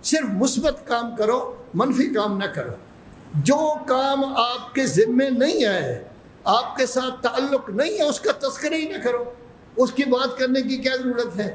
صرف مثبت کام کرو، منفی کام نہ کرو۔ جو کام آپ کے ذمے نہیں ہے، آپ کے ساتھ تعلق نہیں ہے، اس کا تذکرہ ہی نہ کرو۔ اس کی بات کرنے کی کیا ضرورت ہے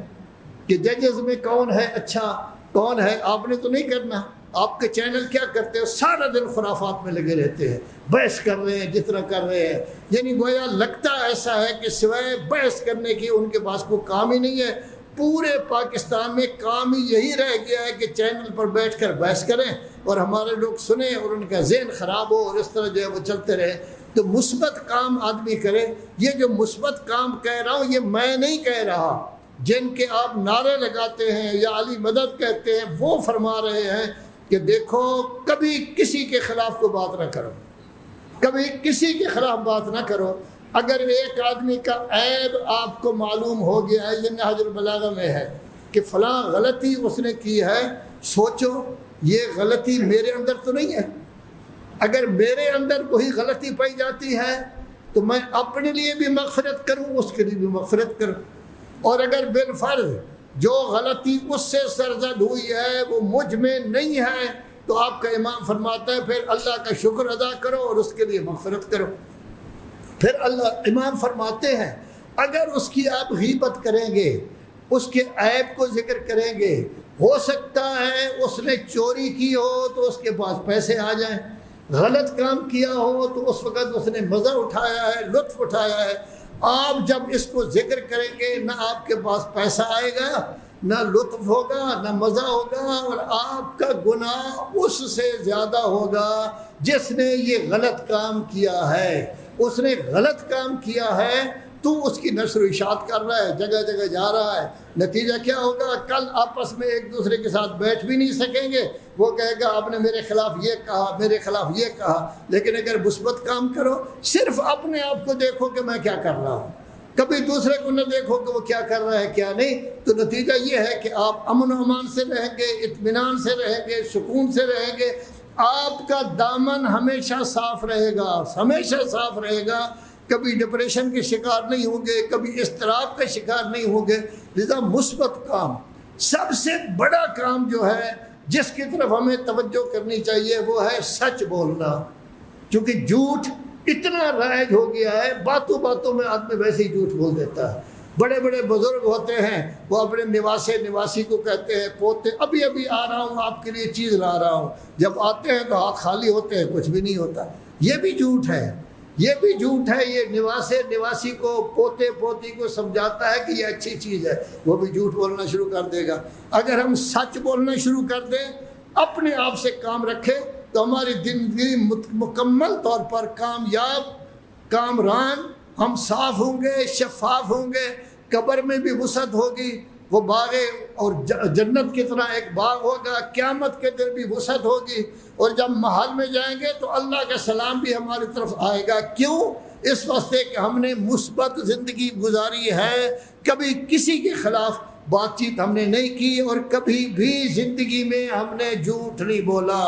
کہ ججز میں کون ہے اچھا کون ہے، آپ نے تو نہیں کرنا۔ آپ کے چینل کیا کرتے ہیں؟ سارا دن خرافات میں لگے رہتے ہیں، بحث کر رہے ہیں جتنا کر رہے ہیں، یعنی گویا لگتا ایسا ہے کہ سوائے بحث کرنے کی ان کے پاس کوئی کام ہی نہیں ہے۔ پورے پاکستان میں کام ہی یہی رہ گیا ہے کہ چینل پر بیٹھ کر بحث کریں اور ہمارے لوگ سنیں اور ان کا ذہن خراب ہو، اور اس طرح جو ہے وہ چلتے رہے۔ تو مثبت کام آدمی کرے۔ یہ جو مثبت کام کہہ رہا ہوں یہ میں نہیں کہہ رہا، جن کے آپ نعرے لگاتے ہیں یا علی مدد کہتے ہیں وہ فرما رہے ہیں کہ دیکھو کبھی کسی کے خلاف کوئی بات نہ کرو، کبھی کسی کے خلاف بات نہ کرو۔ اگر ایک آدمی کا عیب آپ کو معلوم ہو گیا ہے، یہ نہج البلاغہ میں ہے کہ فلاں غلطی اس نے کی ہے، سوچو یہ غلطی میرے اندر تو نہیں ہے۔ اگر میرے اندر کوئی غلطی پائی جاتی ہے تو میں اپنے لیے بھی مغفرت کروں، اس کے لیے بھی مغفرت کروں۔ اور اگر بالفرض جو غلطی اس سے سرزد ہوئی ہے وہ مجھ میں نہیں ہے تو آپ کا امام فرماتا ہے پھر اللہ کا شکر ادا کرو اور اس کے لیے مغفرت کرو۔ پھر اللہ امام فرماتے ہیں اگر اس کی آپ غیبت کریں گے، اس کے عیب کو ذکر کریں گے، ہو سکتا ہے اس نے چوری کی ہو تو اس کے پاس پیسے آ جائیں، غلط کام کیا ہو تو اس وقت اس نے مزہ اٹھایا ہے، لطف اٹھایا ہے۔ آپ جب اس کو ذکر کریں گے نہ آپ کے پاس پیسہ آئے گا، نہ لطف ہوگا، نہ مزہ ہوگا، اور آپ کا گناہ اس سے زیادہ ہوگا جس نے یہ غلط کام کیا ہے۔ اس نے غلط کام کیا ہے تو اس کی نشر و اشاعت کر رہا ہے، جگہ جگہ جا رہا ہے، نتیجہ کیا ہوگا؟ کل آپس میں ایک دوسرے کے ساتھ بیٹھ بھی نہیں سکیں گے، وہ کہے گا آپ نے میرے خلاف یہ کہا، میرے خلاف یہ کہا۔ لیکن اگر مثبت کام کرو، صرف اپنے آپ کو دیکھو کہ میں کیا کر رہا ہوں، کبھی دوسرے کو نہ دیکھو کہ وہ کیا کر رہا ہے کیا نہیں، تو نتیجہ یہ ہے کہ آپ امن و امان سے رہیں گے، اطمینان سے رہیں گے، سکون سے رہیں گے، آپ کا دامن ہمیشہ صاف رہے گا، ہمیشہ صاف رہے گا، کبھی ڈپریشن کے شکار نہیں ہوں گے، کبھی اضطراب کا شکار نہیں ہوں گے۔ لذا مثبت کام، سب سے بڑا کام جو ہے جس کی طرف ہمیں توجہ کرنی چاہیے وہ ہے سچ بولنا، کیونکہ جھوٹ اتنا رائج ہو گیا ہے، باتوں باتوں میں آدمی ویسے ہی جھوٹ بول دیتا ہے۔ بڑے بڑے بزرگ ہوتے ہیں وہ اپنے نواسی کو کہتے ہیں پوتے ابھی ابھی آ رہا ہوں آپ کے لیے چیز لا رہا ہوں، جب آتے ہیں تو ہاتھ خالی ہوتے ہیں، کچھ بھی نہیں ہوتا۔ یہ بھی جھوٹ ہے، یہ بھی جھوٹ ہے۔ یہ نواسی کو پوتے پوتی کو سمجھاتا ہے کہ یہ اچھی چیز ہے، وہ بھی جھوٹ بولنا شروع کر دے گا۔ اگر ہم سچ بولنا شروع کر دیں، اپنے آپ سے کام رکھیں، تو ہماری زندگی مکمل طور پر کامیاب، کامران، ہم صاف ہوں گے، شفاف ہوں گے، قبر میں بھی وسعت ہوگی، وہ باغ اور جنت کی طرح ایک باغ ہوگا، قیامت کے دن بھی وسعت ہوگی، اور جب محل میں جائیں گے تو اللہ کا سلام بھی ہماری طرف آئے گا۔ کیوں؟ اس واسطے کہ ہم نے مثبت زندگی گزاری ہے، کبھی کسی کے خلاف بات چیت ہم نے نہیں کی، اور کبھی بھی زندگی میں ہم نے جھوٹ نہیں بولا۔